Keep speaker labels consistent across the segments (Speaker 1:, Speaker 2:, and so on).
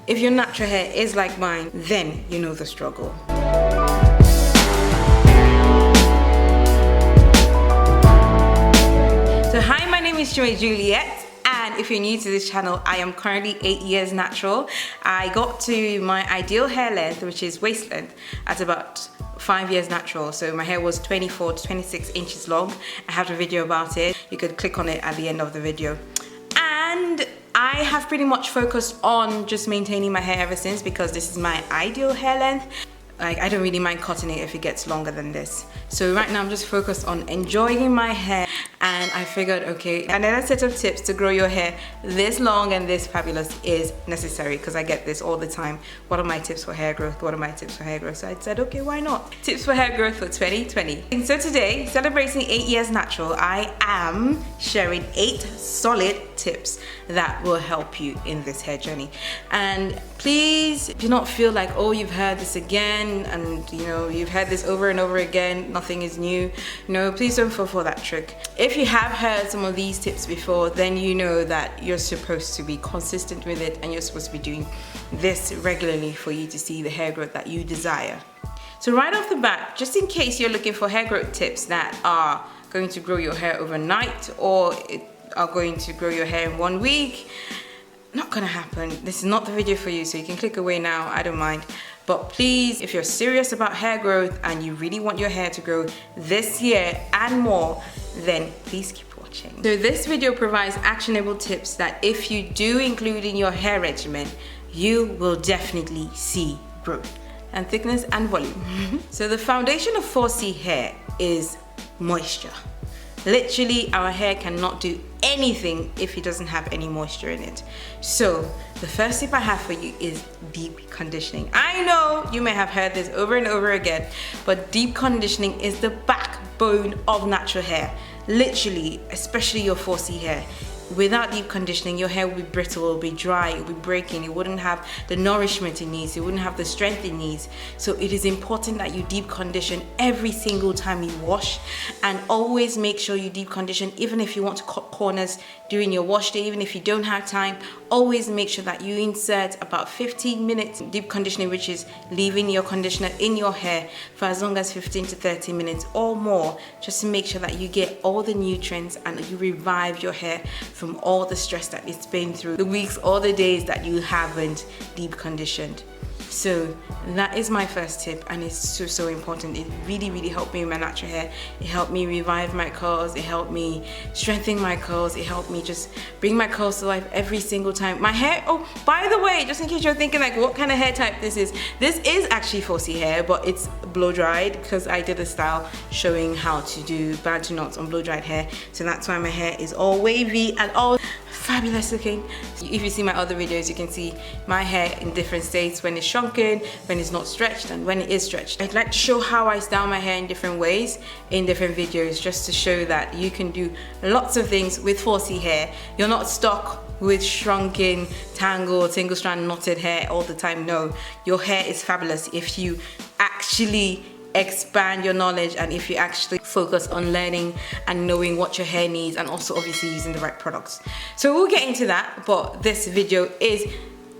Speaker 1: If your natural hair is like mine, then you know the struggle. So hi, my name is Juliet. And if you're new to this channel, I am currently 8 years natural. I got to my ideal hair length, which is waist length, at about 5 years natural. So my hair was 24 to 26 inches long. I have a video about it. You could click on it at the end of the video. And I have pretty much focused on just maintaining my hair ever since, because this is my ideal hair length. Like, I don't really mind cutting it if it gets longer than this. So right now I'm just focused on enjoying my hair, and I figured, okay, another set of tips to grow your hair this long and this fabulous is necessary, because I get this all the time. What are my tips for hair growth? What are my tips for hair growth? So I said, okay, why not? Tips for hair growth for 2020. And so today, celebrating 8 years natural, I am sharing 8 solid tips that will help you in this hair journey. And please do not feel like, oh, you've heard this again, and you know, you've heard this over and over again, nothing is new. No, please don't fall for that trick. If you have heard some of these tips before, then you know that you're supposed to be consistent with it, and you're supposed to be doing this regularly for you to see the hair growth that you desire. So right off the bat, just in case you're looking for hair growth tips that are going to grow your hair overnight, or are going to grow your hair in 1 week, not gonna happen. This is not the video for you, so you can click away now, I don't mind. But please, if you're serious about hair growth and you really want your hair to grow this year and more, then please keep watching. So this video provides actionable tips that if you do include in your hair regimen, you will definitely see growth and thickness and volume. So the foundation of 4C hair is moisture. Literally, our hair cannot do anything if it doesn't have any moisture in it. So the first tip I have for you is deep conditioning. I know you may have heard this over and over again, but deep conditioning is the backbone of natural hair. Literally, especially your 4C hair. Without deep conditioning, your hair will be brittle, it will be dry, it will be breaking, it wouldn't have the nourishment it needs, it wouldn't have the strength it needs. So it is important that you deep condition every single time you wash, and always make sure you deep condition even if you want to cut corners during your wash day, even if you don't have time. Always make sure that you insert about 15 minutes deep conditioning, which is leaving your conditioner in your hair for as long as 15 to 30 minutes or more, just to make sure that you get all the nutrients and you revive your hair from all the stress that it's been through, the weeks or the days that you haven't deep conditioned. So that is my first tip, and it's so important. It really helped me with my natural hair. It helped me revive my curls, it helped me strengthen my curls, it helped me just bring my curls to life every single time. My hair, oh, by the way, just in case you're thinking like what kind of hair type this is actually 4C hair, but it's blow dried, because I did a style showing how to do bantu knots on blow dried hair. So that's why my hair is all wavy and all fabulous looking. If you see my other videos, you can see my hair in different states, when it's shrunken, when it's not stretched, and when it is stretched. I'd like to show how I style my hair in different ways in different videos, just to show that you can do lots of things with 4C hair. You're not stuck with shrunken, tangled, single strand knotted hair all the time. No, your hair is fabulous if you actually expand your knowledge, and if you actually focus on learning and knowing what your hair needs, and also obviously using the right products. So we'll get into that, but this video is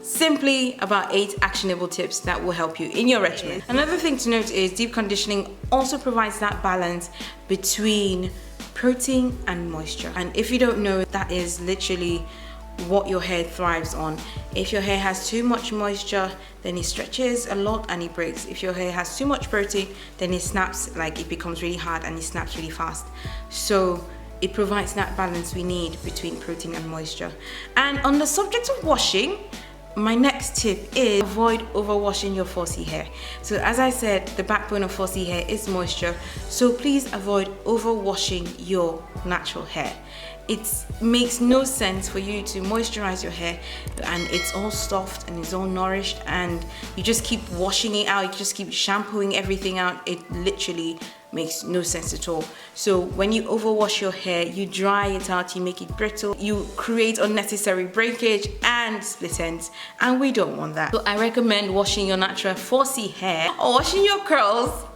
Speaker 1: simply about 8 actionable tips that will help you in your regimen. Another thing to note is deep conditioning also provides that balance between protein and moisture. And if you don't know, that is literally what your hair thrives on. If your hair has too much moisture, then it stretches a lot and it breaks. If your hair has too much protein, then it snaps, like it becomes really hard and it snaps really fast. So it provides that balance we need between protein and moisture. And on the subject of washing, my next tip is avoid overwashing your 4C hair. So as I said, the backbone of 4C hair is moisture. So please avoid overwashing your natural hair. It makes no sense for you to moisturize your hair and it's all soft and it's all nourished, and you just keep washing it out, you just keep shampooing everything out. It literally makes no sense at all. So when you overwash your hair, you dry it out, you make it brittle, you create unnecessary breakage and split ends, and we don't want that. So I recommend washing your natural 4C hair or washing your curls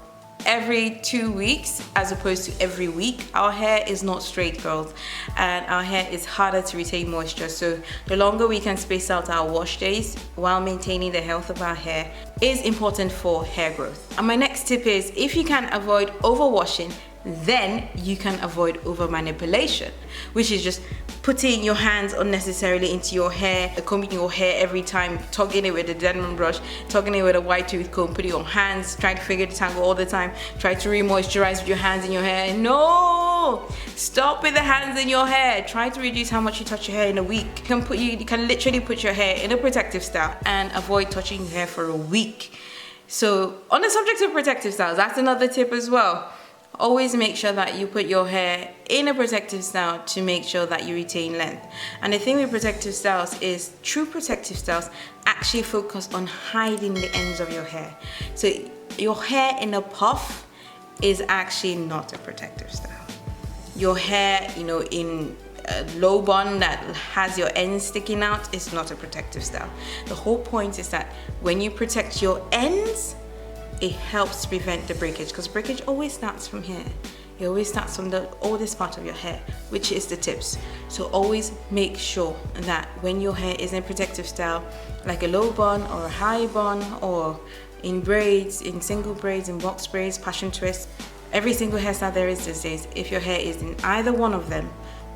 Speaker 1: every 2 weeks as opposed to every week. Our hair is not straight, girls, and our hair is harder to retain moisture. So the longer we can space out our wash days while maintaining the health of our hair is important for hair growth. And my next tip is, if you can avoid overwashing, then you can avoid over manipulation, which is just putting your hands unnecessarily into your hair, combing your hair every time, tugging it with a denim brush, tugging it with a wide tooth comb, putting your hands, trying to figure the tangle all the time, try to re-moisturize with your hands in your hair. No! Stop with the hands in your hair. Try to reduce how much you touch your hair in a week. You can literally put your hair in a protective style and avoid touching your hair for a week. So on the subject of protective styles, that's another tip as well. Always make sure that you put your hair in a protective style to make sure that you retain length. And the thing with protective styles is, true protective styles actually focus on hiding the ends of your hair. So your hair in a puff is actually not a protective style. Your hair, in a low bun that has your ends sticking out is not a protective style. The whole point is that when you protect your ends, it helps to prevent the breakage, because breakage always starts from here. It always starts from the oldest part of your hair, which is the tips. So always make sure that when your hair is in protective style, like a low bun or a high bun, or in braids, in single braids, in box braids, passion twists, every single hairstyle there is these days, if your hair is in either one of them,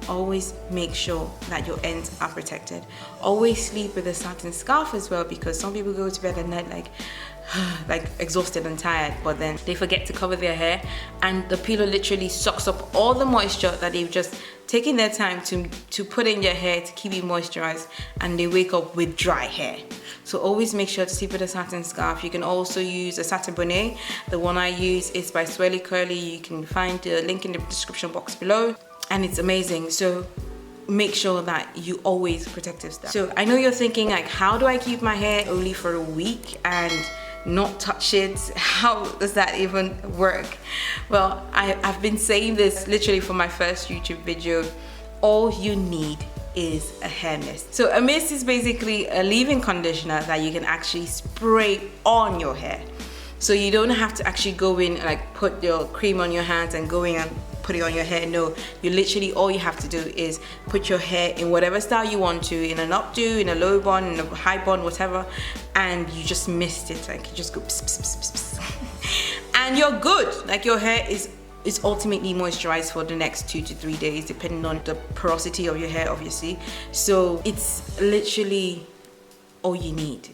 Speaker 1: always make sure that your ends are protected. Always sleep with a satin scarf as well, because some people go to bed at night like exhausted and tired, but then they forget to cover their hair, and the pillow literally sucks up all the moisture that they've just taken their time to put in your hair to keep it moisturized, and they wake up with dry hair. So always make sure to sleep with a satin scarf. You can also use a satin bonnet. The one I use is by Swirly Curly. You can find the link in the description box below, and it's amazing. So make sure that you always protective style. So I know you're thinking, like, how do I keep my hair only for a week and not touch it? How does that even work? Well, I've been saying this literally for my first YouTube video. All you need is a hair mist. So a mist is basically a leave-in conditioner that you can actually spray on your hair. So you don't have to actually go in, like, put your cream on your hands and go in and put it on your hair. No, you literally, all you have to do is put your hair in whatever style you want to, in an updo, in a low bun, in a high bun, whatever, and you just mist it. Like, you just go pss, pss, pss, pss, pss. And you're good. Like, your hair is ultimately moisturized for the next 2 to 3 days, depending on the porosity of your hair, obviously. So it's literally all you need,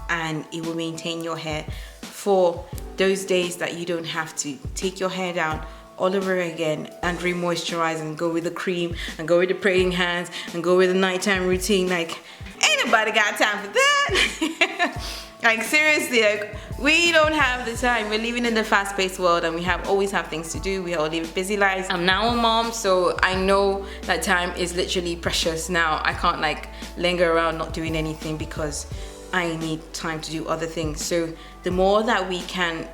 Speaker 1: and it will maintain your hair for those days that you don't have to take your hair down all over again and re-moisturize and go with the cream and go with the praying hands and go with the nighttime routine. Like, ain't nobody got time for that. Like, seriously, like, we don't have the time. We're living in the fast-paced world, and we always have things to do. We all live busy lives. I'm now a mom, so I know that time is literally precious now. I can't, like, linger around not doing anything because I need time to do other things. So the more that we can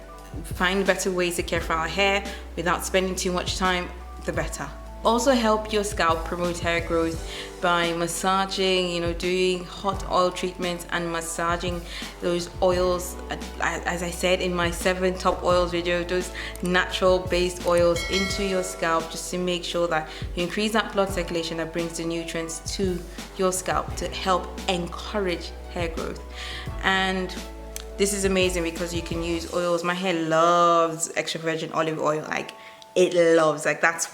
Speaker 1: find better ways to care for our hair without spending too much time, the better. Also help your scalp promote hair growth by massaging, doing hot oil treatments and massaging those oils, as I said in my 7 top oils video, those natural based oils into your scalp, just to make sure that you increase that blood circulation that brings the nutrients to your scalp to help encourage hair growth. And this is amazing because you can use oils. My hair loves extra virgin olive oil. Like, it loves, like, that's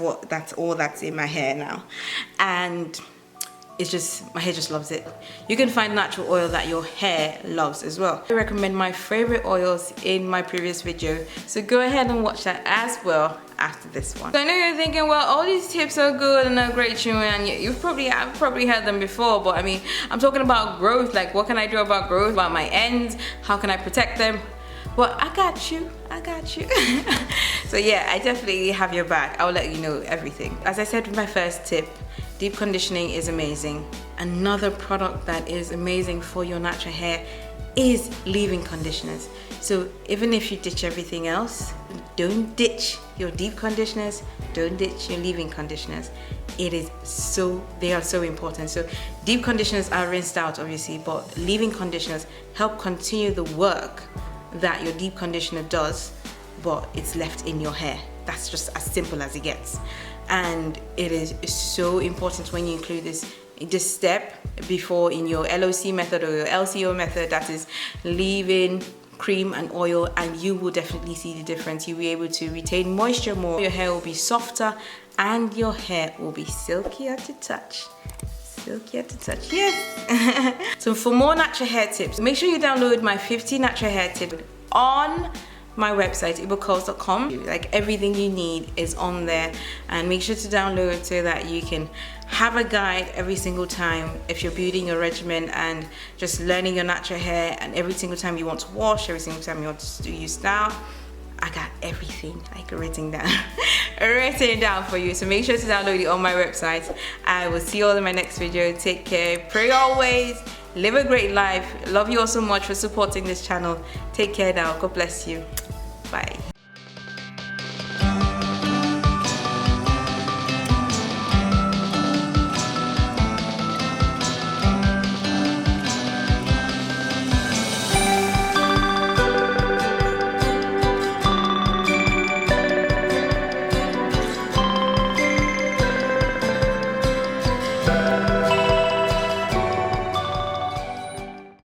Speaker 1: all that's in my hair now. And it's just, my hair just loves it. You can find natural oil that your hair loves as well. I recommend my favorite oils in my previous video, so go ahead and watch that as well after this one. So I know you're thinking, well, all these tips are good and are great, and I've probably heard them before, but I mean, I'm talking about growth. Like, what can I do about growth, about my ends? How can I protect them? Well, I got you. So yeah, I definitely have your back. I'll let you know everything. As I said with my first tip, deep conditioning is amazing. Another product that is amazing for your natural hair is leave-in conditioners. So even if you ditch everything else, don't ditch your deep conditioners, don't ditch your leave-in conditioners. They are so important. So deep conditioners are rinsed out, obviously, but leave-in conditioners help continue the work that your deep conditioner does but it's left in your hair. That's just as simple as it gets. And it is so important when you include this step before in your LOC method or your LCO method, that is leave-in cream and oil, and you will definitely see the difference. You'll be able to retain moisture more, your hair will be softer, and your hair will be silkier to touch. Silkier to touch, yes. So for more natural hair tips, make sure you download my 50 natural hair tips on my website, Igbocurls.com. Like, everything you need is on there, and make sure to download so that you can have a guide every single time if you're building your regimen and just learning your natural hair, and every single time you want to wash, every single time you want to use style. I got everything like written down for you. So make sure to download it on my website. I will see you all in my next video. Take care, pray always, live a great life. Love you all so much for supporting this channel. Take care now. God bless you. Bye.